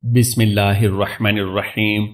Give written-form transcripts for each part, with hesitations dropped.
बिस्मिल्लाहिर्रहमानिर्रहीम।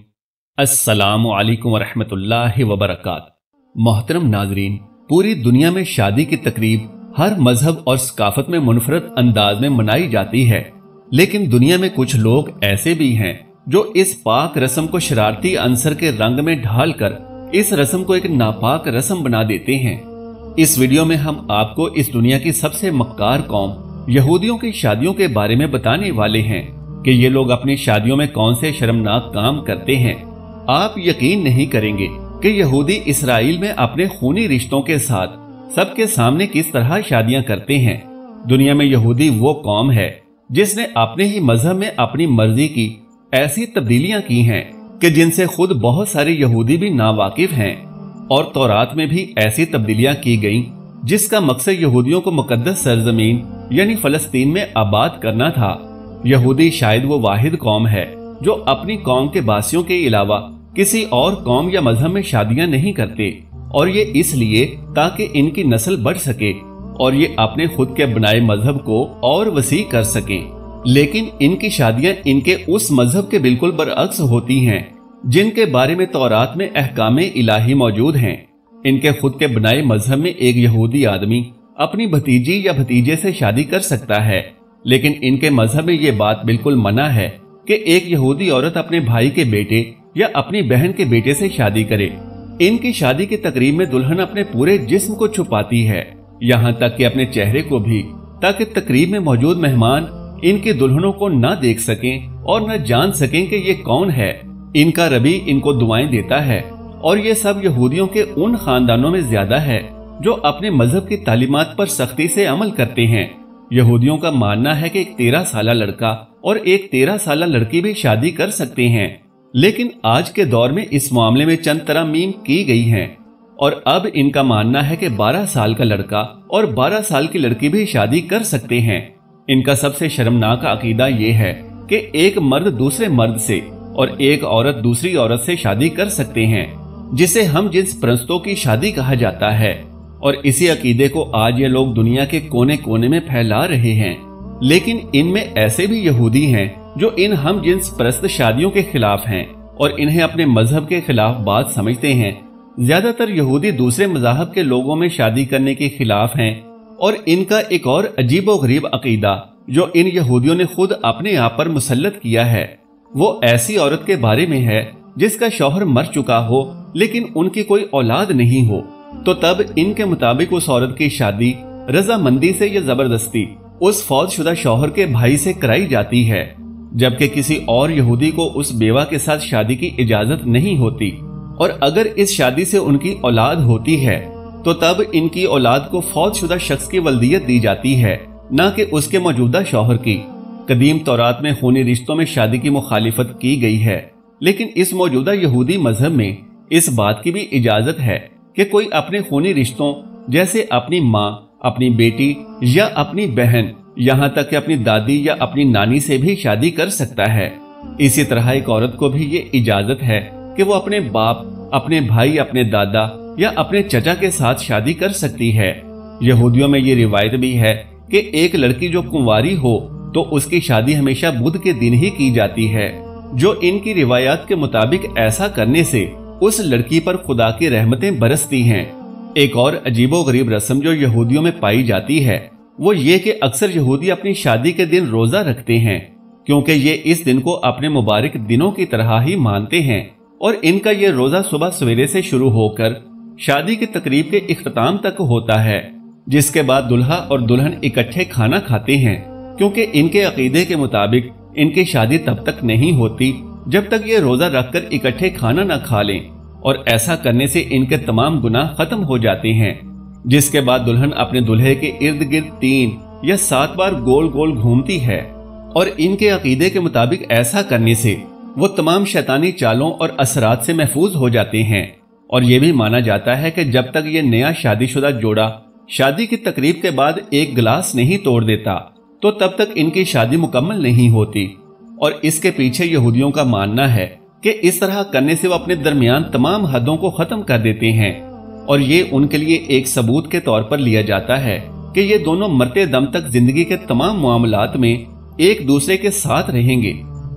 अस्सलामु अलैकुम वरहमतुल्लाहि वबरकातुहू। मोहतरम नाजरीन, पूरी दुनिया में शादी की तकरीब हर मजहब और सकाफत में मुनफरद अंदाज में मनाई जाती है, लेकिन दुनिया में कुछ लोग ऐसे भी हैं जो इस पाक रस्म को शरारती अंसर के रंग में ढालकर इस रस्म को एक नापाक रस्म बना देते हैं। इस वीडियो में हम आपको इस दुनिया की सबसे मक्कार कौम यहूदियों की शादियों के बारे में बताने वाले हैं कि ये लोग अपनी शादियों में कौन से शर्मनाक काम करते हैं। आप यकीन नहीं करेंगे कि यहूदी इसराइल में अपने खूनी रिश्तों के साथ सबके सामने किस तरह शादियां करते हैं। दुनिया में यहूदी वो कौम है जिसने अपने ही मजहब में अपनी मर्जी की ऐसी तब्दीलियां की हैं कि जिनसे खुद बहुत सारे यहूदी भी नावाकिफ हैं, और तौरात में भी ऐसी तब्दीलियां की गईं जिसका मकसद यहूदियों को मुकद्दस सरजमीन यानी फलस्तीन में आबाद करना था। यहूदी शायद वो वाहिद कौम है जो अपनी कौम के बासियों के अलावा किसी और कौम या मजहब में शादियां नहीं करते, और ये इसलिए ताकि इनकी नस्ल बढ़ सके और ये अपने खुद के बनाए मजहब को और वसी कर सकें। लेकिन इनकी शादियां इनके उस मजहब के बिल्कुल बरअक्स होती हैं जिनके बारे में तौरात में अहकामे इलाही मौजूद हैं। इनके खुद के बनाए मजहब में एक यहूदी आदमी अपनी भतीजी या भतीजे से शादी कर सकता है, लेकिन इनके मजहब में ये बात बिल्कुल मना है कि एक यहूदी औरत अपने भाई के बेटे या अपनी बहन के बेटे से शादी करे। इनकी शादी की तकरीब में दुल्हन अपने पूरे जिस्म को छुपाती है, यहाँ तक कि अपने चेहरे को भी, ताकि तकरीब में मौजूद मेहमान इनकी दुल्हनों को न देख सकें और न जान सकें कि ये कौन है। इनका रबी इनको दुआएं देता है, और ये सब यहूदियों के उन खानदानों में ज्यादा है जो अपने मजहब की तालीमात पर सख्ती से अमल करते हैं। यहूदियों का मानना है कि एक 13 साला लड़का और एक 13 साला लड़की भी शादी कर सकते हैं, लेकिन आज के दौर में इस मामले में चंद तरमीम की गई हैं, और अब इनका मानना है कि 12 साल का लड़का और 12 साल की लड़की भी शादी कर सकते हैं। इनका सबसे शर्मनाक अकीदा ये है कि एक मर्द दूसरे मर्द से और एक औरत दूसरी औरत से शादी कर सकते हैं, जिसे हम जिन्स परस्तों की शादी कहा जाता है, और इसी अकीदे को आज ये लोग दुनिया के कोने कोने में फैला रहे हैं। लेकिन इनमें ऐसे भी यहूदी हैं जो इन हम जिन्स परस्त शादियों के खिलाफ हैं और इन्हें अपने मजहब के खिलाफ बात समझते हैं। ज्यादातर यहूदी दूसरे मजहब के लोगों में शादी करने के खिलाफ हैं, और इनका एक और अजीबोगरीब अकीदा जो इन यहूदियों ने खुद अपने आप पर मुसल्लत किया है, वो ऐसी औरत के बारे में है जिसका शौहर मर चुका हो लेकिन उनकी कोई औलाद नहीं हो, तो तब इनके मुताबिक उस औरत की शादी रजामंदी से या जबरदस्ती उस फौजशुदा शौहर के भाई से कराई जाती है, जबकि किसी और यहूदी को उस बेवा के साथ शादी की इजाजत नहीं होती। और अगर इस शादी से उनकी औलाद होती है तो तब इनकी औलाद को फौजशुदा शख्स की वल्दियत दी जाती है, न कि उसके मौजूदा शौहर की। कदीम तौरात में खूनी रिश्तों में शादी की मुखालिफत की गई है, लेकिन इस मौजूदा यहूदी मजहब में इस बात की भी इजाजत है कि कोई अपने खूनी रिश्तों जैसे अपनी माँ, अपनी बेटी या अपनी बहन, यहाँ तक कि अपनी दादी या अपनी नानी से भी शादी कर सकता है। इसी तरह एक औरत को भी ये इजाजत है कि वो अपने बाप, अपने भाई, अपने दादा या अपने चचा के साथ शादी कर सकती है। यहूदियों में ये रिवायत भी है कि एक लड़की जो कुंवारी हो तो उसकी शादी हमेशा बुध के दिन ही की जाती है, जो इनकी रिवायात के मुताबिक ऐसा करने से उस लड़की पर खुदा की रहमतें बरसती हैं। एक और अजीबोगरीब रस्म जो यहूदियों में पाई जाती है वो ये कि अक्सर यहूदी अपनी शादी के दिन रोजा रखते हैं, क्योंकि ये इस दिन को अपने मुबारक दिनों की तरह ही मानते हैं, और इनका ये रोजा सुबह सवेरे से शुरू होकर शादी की तकरीब के इख्तिताम तक होता है, जिसके बाद दुल्हा और दुल्हन इकट्ठे खाना खाते हैं, क्योंकि इनके अकीदे के मुताबिक इनकी शादी तब तक नहीं होती जब तक ये रोजा रखकर इकट्ठे खाना न खा लें, और ऐसा करने से इनके तमाम गुनाह खत्म हो जाते हैं। जिसके बाद दुल्हन अपने दुल्हे के इर्द गिर्द 3 या 7 बार गोल गोल घूमती है, और इनके अकीदे के मुताबिक ऐसा करने से वो तमाम शैतानी चालों और असरात से महफूज हो जाते हैं। और ये भी माना जाता है कि जब तक ये नया शादीशुदा जोड़ा शादी की तकरीब के बाद एक गिलास नहीं तोड़ देता तो तब तक इनकी शादी मुकम्मल नहीं होती। और इसके पीछे यहूदियों का मानना है कि इस तरह करने से वो अपने दरमियान तमाम हदों को खत्म कर देते हैं, और ये उनके लिए एक सबूत के तौर पर लिया जाता है कि ये दोनों मरते दम तक जिंदगी के तमाम मामलात में एक दूसरे के साथ रहेंगे।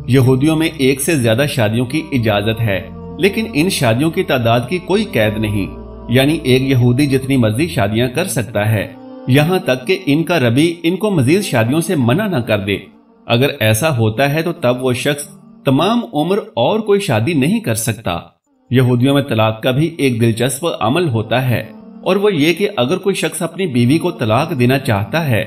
यहूदियों में एक से ज्यादा शादियों की इजाजत है, लेकिन इन शादियों की तादाद की कोई कैद नहीं, यानी एक यहूदी जितनी मर्जी शादियां कर सकता है, यहाँ तक कि इनका रबी इनको मजीद शादियों से मना न कर दे। अगर ऐसा होता है तो तब वो शख्स तमाम उम्र और कोई शादी नहीं कर सकता। यहूदियों में तलाक का भी एक दिलचस्प अमल होता है, और वो ये कि अगर कोई शख्स अपनी बीवी को तलाक देना चाहता है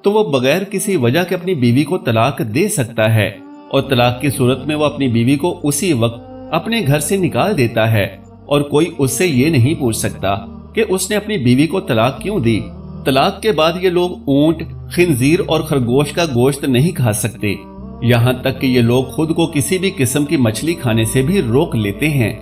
तो वो बगैर किसी वजह के अपनी बीवी को तलाक दे सकता है, और तलाक की सूरत में वो अपनी बीवी को उसी वक्त अपने घर से निकाल देता है, और कोई उससे ये नहीं पूछ सकता कि उसने अपनी बीवी को तलाक क्यों दी। तलाक के बाद ये लोग ऊंट, खिंजीर और खरगोश का गोश्त नहीं खा सकते, यहाँ तक कि ये लोग खुद को किसी भी किस्म की मछली खाने से भी रोक लेते हैं।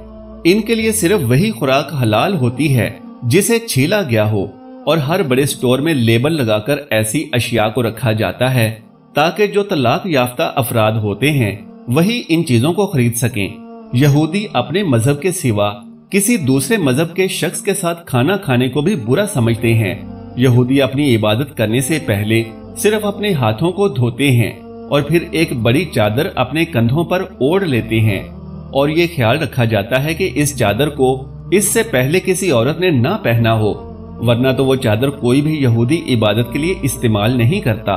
इनके लिए सिर्फ वही खुराक हलाल होती है जिसे छीला गया हो, और हर बड़े स्टोर में लेबल लगाकर ऐसी अशिया को रखा जाता है ताकि जो तलाक याफ्ता अफराद होते हैं वही इन चीजों को खरीद सकें। यहूदी अपने मजहब के सिवा किसी दूसरे मजहब के शख्स के साथ खाना खाने को भी बुरा समझते हैं। यहूदी अपनी इबादत करने से पहले सिर्फ अपने हाथों को धोते हैं और फिर एक बड़ी चादर अपने कंधों पर ओढ़ लेते हैं, और ये ख्याल रखा जाता है कि इस चादर को इससे पहले किसी औरत ने ना पहना हो, वरना तो वो चादर कोई भी यहूदी इबादत के लिए इस्तेमाल नहीं करता,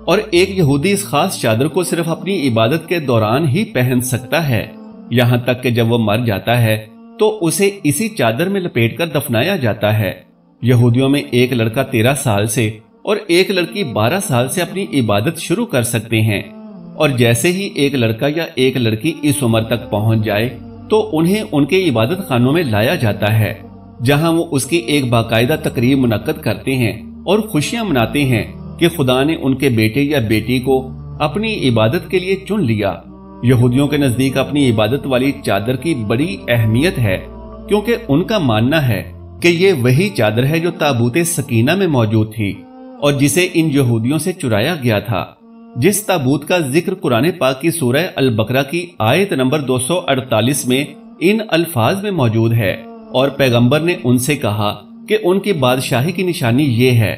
और एक यहूदी इस खास चादर को सिर्फ अपनी इबादत के दौरान ही पहन सकता है। यहाँ तक कि जब वो मर जाता है तो उसे इसी चादर में लपेटकर दफनाया जाता है। यहूदियों में एक लड़का 13 साल से और एक लड़की 12 साल से अपनी इबादत शुरू कर सकते हैं, और जैसे ही एक लड़का या एक लड़की इस उम्र तक पहुंच जाए तो उन्हें उनके इबादत खानों में लाया जाता है, जहां वो उसकी एक बाकायदा तकरीब मुनक्कद करते हैं और खुशियां मनाते हैं कि खुदा ने उनके बेटे या बेटी को अपनी इबादत के लिए चुन लिया। यहूदियों के नजदीक अपनी इबादत वाली चादर की बड़ी अहमियत है, क्योंकि उनका मानना है कि ये वही चादर है जो ताबूते सकीना में मौजूद थी और जिसे इन यहूदियों से चुराया गया था। जिस ताबूत का जिक्र कुरान पाक की सूरह अल बकरा की आयत नंबर 248 में इन अल्फाज में मौजूद है, और पैगंबर ने उनसे कहा कि उनकी बादशाही की निशानी ये है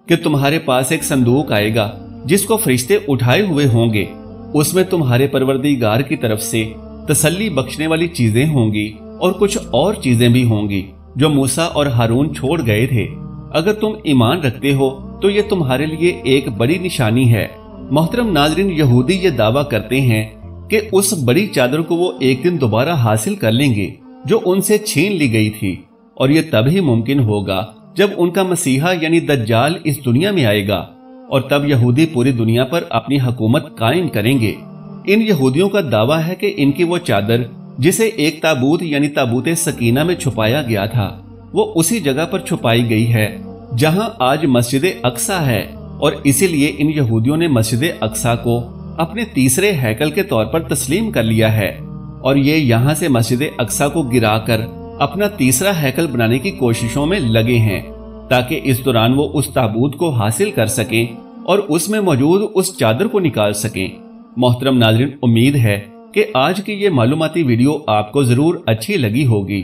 कि तुम्हारे पास एक संदूक आएगा जिसको फरिश्ते उठाए हुए होंगे, उसमें तुम्हारे परवरदिगार की तरफ से तसल्ली बख्शने वाली चीजें होंगी और कुछ और चीजें भी होंगी जो मूसा और हारून छोड़ गए थे। अगर तुम ईमान रखते हो तो ये तुम्हारे लिए एक बड़ी निशानी है। मोहतरम नाजरीन, यहूदी ये दावा करते हैं कि उस बड़ी चादर को वो एक दिन दोबारा हासिल कर लेंगे जो उनसे छीन ली गई थी, और ये तभी मुमकिन होगा जब उनका मसीहा यानी दज्जाल इस दुनिया में आएगा, और तब यहूदी पूरी दुनिया पर अपनी हुकूमत कायम करेंगे। इन यहूदियों का दावा है कि इनकी वो चादर जिसे एक ताबूत यानी ताबूते सकीना में छुपाया गया था, वो उसी जगह पर छुपाई गई है जहां आज मस्जिद अक्सा है, और इसीलिए इन यहूदियों ने मस्जिद अक्सा को अपने तीसरे हैकल के तौर पर तस्लीम कर लिया है, और ये यहाँ से मस्जिद अक्सा को गिराकर अपना तीसरा हैकल बनाने की कोशिशों में लगे हैं, ताकि इस दौरान वो उस ताबूत को हासिल कर सकें और उसमें मौजूद उस चादर को निकाल सकें। मोहतरम नाज़रीन, उम्मीद है कि आज की ये मालूमाती वीडियो आपको जरूर अच्छी लगी होगी।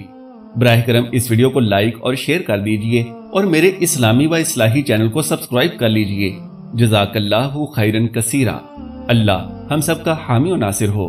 बराह करम इस वीडियो को लाइक और शेयर कर दीजिए और मेरे इस्लामी व इस्लाही चैनल को सब्सक्राइब कर लीजिए। जज़ाकल्लाहु खैरन कसीरा। अल्लाह हम सबका हामी और नासिर हो।